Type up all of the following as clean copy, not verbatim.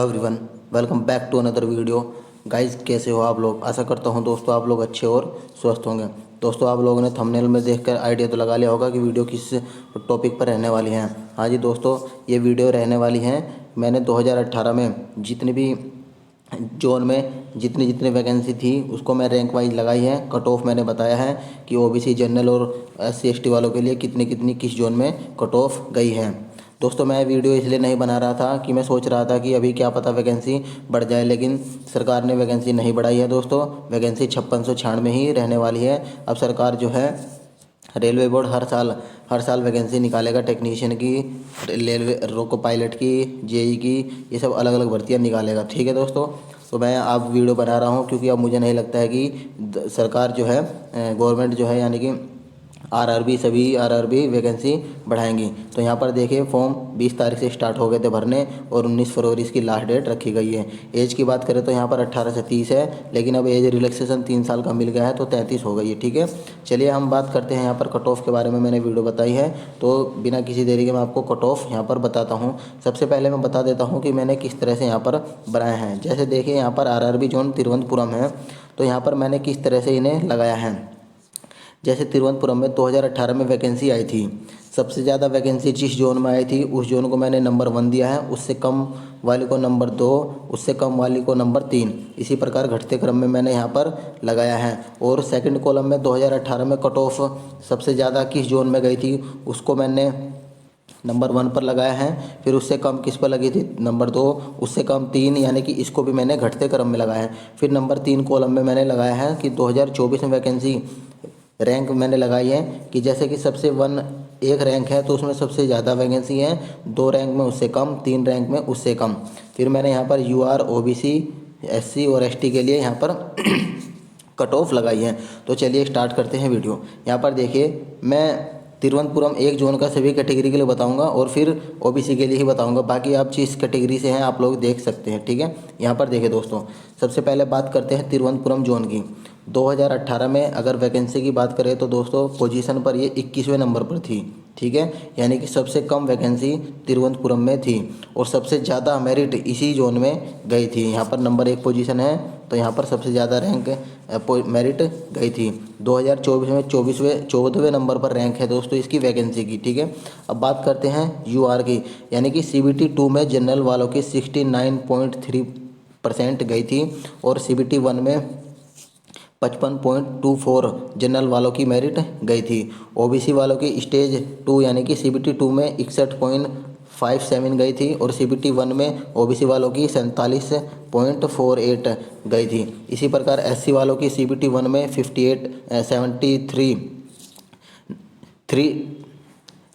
Everyone, welcome back to another video. Guys, कैसे हो आप लोग? आशा करता हूं दोस्तों आप लोग अच्छे और स्वस्थ होंगे। दोस्तों, आप लोगों ने थंबनेल में देखकर आइडिया तो लगा लिया होगा कि वीडियो किस टॉपिक पर रहने वाली है। हाँ जी दोस्तों, ये वीडियो रहने वाली है। मैंने 2018 में जितनी भी जोन में जितनी जितनी वैकेंसी थी उसको मैं रैंक वाइज लगाई है। कट ऑफ मैंने बताया है कि ओबीसी, जनरल और SC ST वालों के लिए कितनी कितनी किस जोन में कट ऑफ गई है। दोस्तों, मैं वीडियो इसलिए नहीं बना रहा था कि मैं सोच रहा था कि अभी क्या पता वैकेंसी बढ़ जाए, लेकिन सरकार ने वैकेंसी नहीं बढ़ाई है। दोस्तों, वैकेंसी 5696 ही रहने वाली है। अब सरकार जो है, रेलवे बोर्ड हर साल वैकेंसी निकालेगा। टेक्नीशियन की, रेलवे रोको पायलट की, जेई की, ये सब अलग अलग भर्तियाँ निकालेगा। ठीक है दोस्तों, तो मैं अब वीडियो बना रहा हूँ क्योंकि अब मुझे नहीं लगता है कि सरकार जो है, गवर्नमेंट जो है, यानी कि आरआरबी, सभी आरआरबी वैकेंसी बढ़ाएंगी। तो यहाँ पर देखिए, फॉर्म 20 तारीख से स्टार्ट हो गए थे भरने और 19 फरवरी इसकी लास्ट डेट रखी गई है। एज की बात करें तो यहाँ पर 18 से 30 है, लेकिन अब एज रिलैक्सेशन 3 साल का मिल गया है तो 33 हो गई है। ठीक है, चलिए हम बात करते हैं यहाँ पर कट ऑफ के बारे में। मैंने वीडियो बताई है तो बिना किसी देरी के मैं आपको कट ऑफ यहाँ पर बताता हूँ। सबसे पहले मैं बता देता हूँ कि मैंने किस तरह से यहाँ पर बनाए हैं। जैसे देखिए, यहाँ पर आरआरबी जोन तिरुवनंतपुरम है, तो यहाँ पर मैंने किस तरह से इन्हें लगाया है। जैसे तिरुवनंतपुरम में 2018 में वैकेंसी आई थी, सबसे ज़्यादा वैकेंसी जिस जोन में आई थी उस जोन को मैंने नंबर 1 दिया है, उससे कम वाले को नंबर 2, उससे कम वाली को नंबर 3, इसी प्रकार घटते क्रम में मैंने यहाँ पर लगाया है। और सेकंड कॉलम में 2018 में कट ऑफ सबसे ज़्यादा किस जोन में गई थी उसको मैंने नंबर 1 पर लगाया है। फिर उससे कम किस पर लगी थी, नंबर 2, उससे कम 3, यानी कि इसको भी मैंने घटते क्रम में लगाया है। फिर नंबर 3 कॉलम में मैंने लगाया है कि 2024 में वैकेंसी रैंक मैंने लगाई है कि जैसे कि सबसे एक रैंक है तो उसमें सबसे ज़्यादा वैकेंसी है, 2 रैंक में उससे कम, 3 रैंक में उससे कम। फिर मैंने यहाँ पर UR, OBC, SC और ST के लिए यहाँ पर कट ऑफ लगाई है। तो चलिए स्टार्ट करते हैं वीडियो। यहाँ पर देखिए, मैं तिरुवनंतपुरम एक जोन का सभी कैटेगरी के लिए बताऊंगा और फिर OBC के लिए ही बताऊंगा। बाकी आप जिस कैटेगरी से हैं आप लोग देख सकते हैं। ठीक है, यहाँ पर देखिए दोस्तों, सबसे पहले बात करते हैं तिरुवनंतपुरम जोन की। 2018 में अगर वैकेंसी की बात करें तो दोस्तों पोजीशन पर ये 21वें नंबर पर थी। ठीक है, यानी कि सबसे कम वैकेंसी तिरुवनंतपुरम में थी और सबसे ज़्यादा मेरिट इसी जोन में गई थी। यहाँ पर नंबर 1 पोजीशन है तो यहाँ पर सबसे ज़्यादा रैंक मेरिट गई थी। 2024 में 14वें नंबर पर रैंक है दोस्तों इसकी वैकेंसी की। ठीक है, अब बात करते हैं UR की, यानी कि CBT 2 में जनरल वालों की 69.3% गई थी और CBT 1 में 55.24 जनरल वालों की मेरिट गई थी। OBC वालों की स्टेज 2 यानी कि CBT 2 में 61.57 गई थी और CBT 1 में OBC वालों की 47.48 गई थी। इसी प्रकार SC वालों की CBT 1 में 3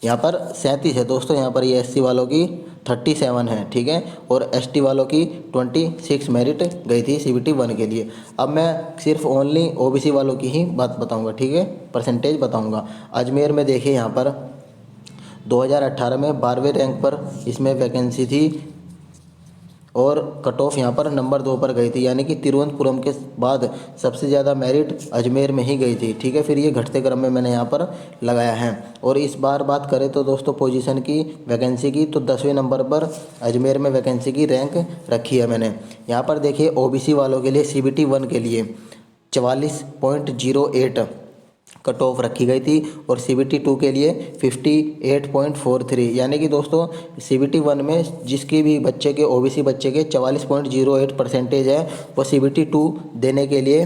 यहाँ पर 37 है दोस्तों। यहाँ पर ये SC वालों की 37 है। ठीक है, और ST वालों की 26 मेरिट गई थी CBT 1 के लिए। अब मैं सिर्फ ओनली OBC वालों की ही बात बताऊंगा। ठीक है, परसेंटेज बताऊंगा। अजमेर में देखिए, यहाँ पर 2018 में 12वें रैंक पर इसमें वैकेंसी थी और कट ऑफ यहाँ पर नंबर 2 पर गई थी, यानी कि तिरुवनंतपुरम के बाद सबसे ज़्यादा मेरिट अजमेर में ही गई थी। ठीक है, फिर ये घटते क्रम में मैंने यहाँ पर लगाया है। और इस बार बात करें तो दोस्तों पोजीशन की, वैकेंसी की, तो 10वें नंबर पर अजमेर में वैकेंसी की रैंक रखी है मैंने। यहाँ पर देखिए, OBC वालों के लिए CBT 1 के लिए 44.08 कट ऑफ रखी गई थी और CBT 2 के लिए 58.43, यानी कि दोस्तों CBT 1 में जिसकी भी बच्चे के, OBC बच्चे के 44.08 परसेंटेज है, वो CBT 2 देने के लिए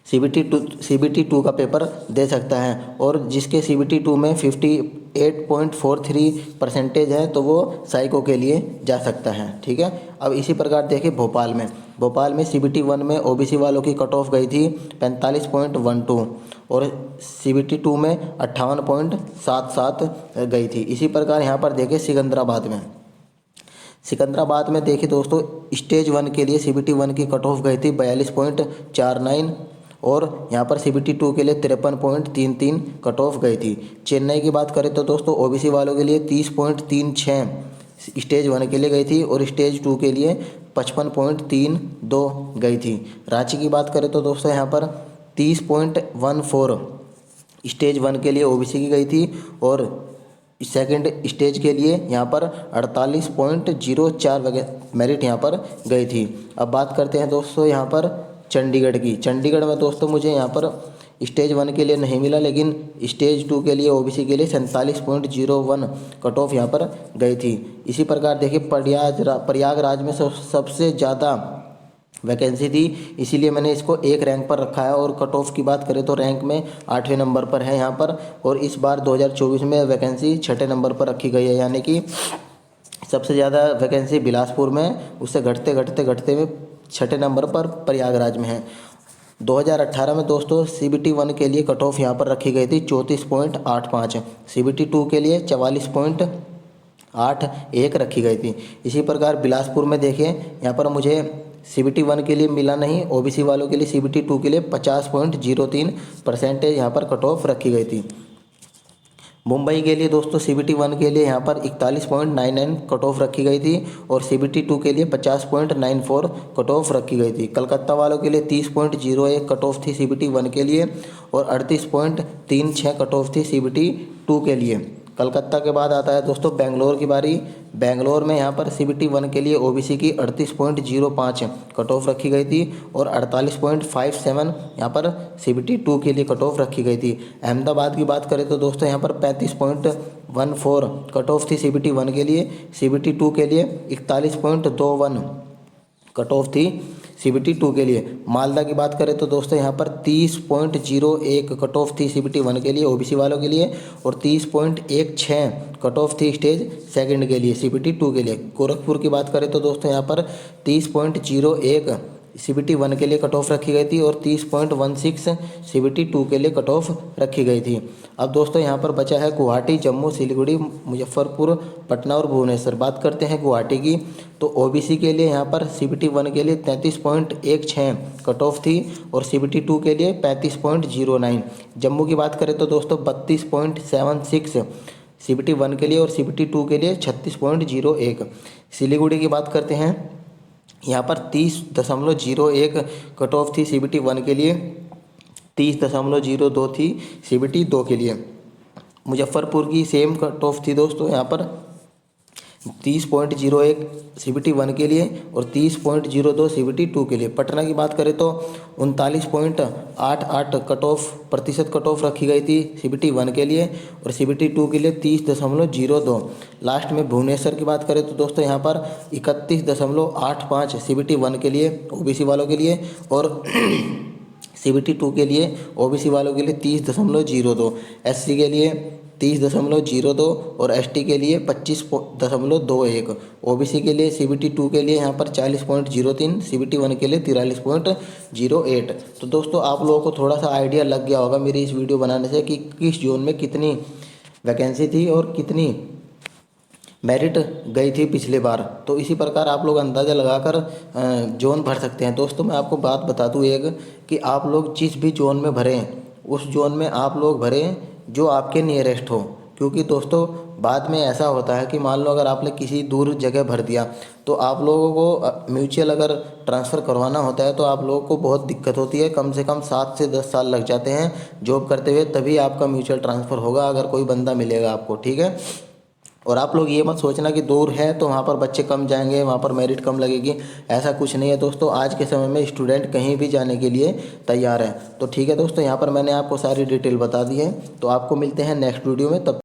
CBT 2 का पेपर दे सकता है। और जिसके CBT 2 में 58.43 परसेंटेज है तो वो साइको के लिए जा सकता है। ठीक है, अब इसी प्रकार देखिए भोपाल में CBT 1 में OBC वालों की कट ऑफ गई थी 45.12 और CBT 2 में 58.77 गई थी। इसी प्रकार यहाँ पर देखिए सिकंदराबाद में देखिए दोस्तों, स्टेज 1 के लिए CBT 1 की कट ऑफ गई थी 42.49 और यहाँ पर CBT 2 के लिए 53.33 कट ऑफ गई थी। चेन्नई की बात करें तो दोस्तों OBC वालों के लिए 30.36 स्टेज 1 के लिए गई थी और स्टेज 2 के लिए 55.32 गई थी। रांची की बात करें तो दोस्तों यहाँ पर 30.14 स्टेज 1 के लिए OBC की गई थी और सेकंड स्टेज के लिए यहाँ पर 48.04 मेरिट यहाँ पर गई थी। अब बात करते हैं दोस्तों यहाँ पर चंडीगढ़ की। चंडीगढ़ में दोस्तों मुझे यहाँ पर स्टेज 1 के लिए नहीं मिला, लेकिन स्टेज 2 के लिए ओबीसी के लिए 47.01 कट ऑफ यहाँ पर गई थी। इसी प्रकार देखिए प्रयागराज में सबसे ज़्यादा वैकेंसी थी, इसीलिए मैंने इसको एक रैंक पर रखा है। और कट ऑफ की बात करें तो रैंक में 8वें नंबर पर है यहाँ पर। और इस बार 2024 में वैकेंसी 6ठे नंबर पर रखी गई है, यानी कि सबसे ज़्यादा वैकेंसी बिलासपुर में, उससे घटते घटते में 6ठे नंबर पर प्रयागराज में है। 2018 में दोस्तों CBT 1 के लिए कट ऑफ यहाँ पर रखी गई थी 34.85, CBT 2 के लिए 44.81 रखी गई थी। इसी प्रकार बिलासपुर में देखिए यहाँ पर मुझे CBT 1 के लिए मिला नहीं, ओबीसी वालों के लिए CBT 2 के लिए 50.03% यहाँ पर कट ऑफ रखी गई थी। मुंबई के लिए दोस्तों CBT 1 के लिए यहाँ पर 41.99 कट ऑफ रखी गई थी और CBT 2 के लिए 50.94 कट ऑफ रखी गई थी। कलकत्ता वालों के लिए 30.01 कट ऑफ थी CBT 1 के लिए और 38.36 कट ऑफ थी CBT 2 के लिए। कलकत्ता के बाद आता है दोस्तों बेंगलोर की बारी। बेंगलोर में यहाँ पर CBT 1 के लिए ओबीसी की 38.05 कट ऑफ रखी गई थी और 48.57 यहाँ पर CBT 2 के लिए कट ऑफ रखी गई थी। अहमदाबाद की बात करें तो दोस्तों यहाँ पर 35.14 कट ऑफ थी CBT 1 के लिए, CBT 2 के लिए 41.21 कट ऑफ थी CBT 2 के लिए। मालदा की बात करें तो दोस्तों यहाँ पर 30.01 कट ऑफ थी CBT 1 के लिए ओबीसी वालों के लिए और 30.16 कट ऑफ थी स्टेज 2 के लिए CBT 2 के लिए। गोरखपुर की बात करें तो दोस्तों यहाँ पर 30.01 CBT 1 के लिए कट ऑफ रखी गई थी और 30.16 CBT 2 के लिए कट ऑफ रखी गई थी। अब दोस्तों यहाँ पर बचा है गुवाहाटी, जम्मू, सिलीगुड़ी, मुजफ्फरपुर, पटना और भुवनेश्वर। बात करते हैं गुवाहाटी की, तो ओबीसी के लिए यहाँ पर CBT 1 के लिए 33.16 कट ऑफ थी और CBT 2 के लिए 35.09। जम्मू की बात करें तो दोस्तों 32.76 CBT 1 के लिए और CBT 2 के लिए 36.01। सिलीगुड़ी की बात करते हैं, यहाँ पर 30.01 कट ऑफ थी CBT 1 के लिए, 30.02 थी CBT 2 के लिए। मुजफ्फरपुर की सेम कट ऑफ थी दोस्तों यहाँ पर 30.01 CBT 1 के लिए और 30.02 CBT 2 के लिए। पटना की बात करें तो 39.88 कट ऑफ प्रतिशत कट ऑफ रखी गई थी CBT 1 के लिए और CBT 2 के लिए 30.02। लास्ट में भुवनेश्वर की बात करें तो दोस्तों यहाँ पर 31.85 CBT 1 के लिए ओबीसी वालों के लिए और CBT 2 के लिए ओबीसी वालों के लिए 30.02, SC के लिए 30.02 और ST के लिए 25.21। ओबीसी के लिए CBT 2 के लिए यहाँ पर 40.03, CBT 1 के लिए 43.08। तो दोस्तों आप लोगों को थोड़ा सा आइडिया लग गया होगा मेरी इस वीडियो बनाने से कि किस जोन में कितनी वैकेंसी थी और कितनी मेरिट गई थी पिछले बार। तो इसी प्रकार आप लोग अंदाज़ा लगाकर जोन भर सकते हैं। दोस्तों मैं आपको बात बता दूं एक कि आप लोग जिस भी जोन में भरें उस जोन में आप लोग भरें जो आपके नियरेस्ट हो, क्योंकि दोस्तों बाद में ऐसा होता है कि मान लो अगर आपने किसी दूर जगह भर दिया तो आप लोगों को म्यूचुअल अगर ट्रांसफ़र करवाना होता है तो आप लोगों को बहुत दिक्कत होती है। कम से कम 7 से 10 साल लग जाते हैं जॉब करते हुए, तभी आपका म्यूचुअल ट्रांसफ़र होगा, अगर कोई बंदा मिलेगा आपको, ठीक है। और आप लोग ये मत सोचना कि दूर है तो वहाँ पर बच्चे कम जाएंगे, वहाँ पर मेरिट कम लगेगी, ऐसा कुछ नहीं है दोस्तों। आज के समय में स्टूडेंट कहीं भी जाने के लिए तैयार है। तो ठीक है दोस्तों, यहाँ पर मैंने आपको सारी डिटेल बता दी है। तो आपको मिलते हैं नेक्स्ट वीडियो में, तब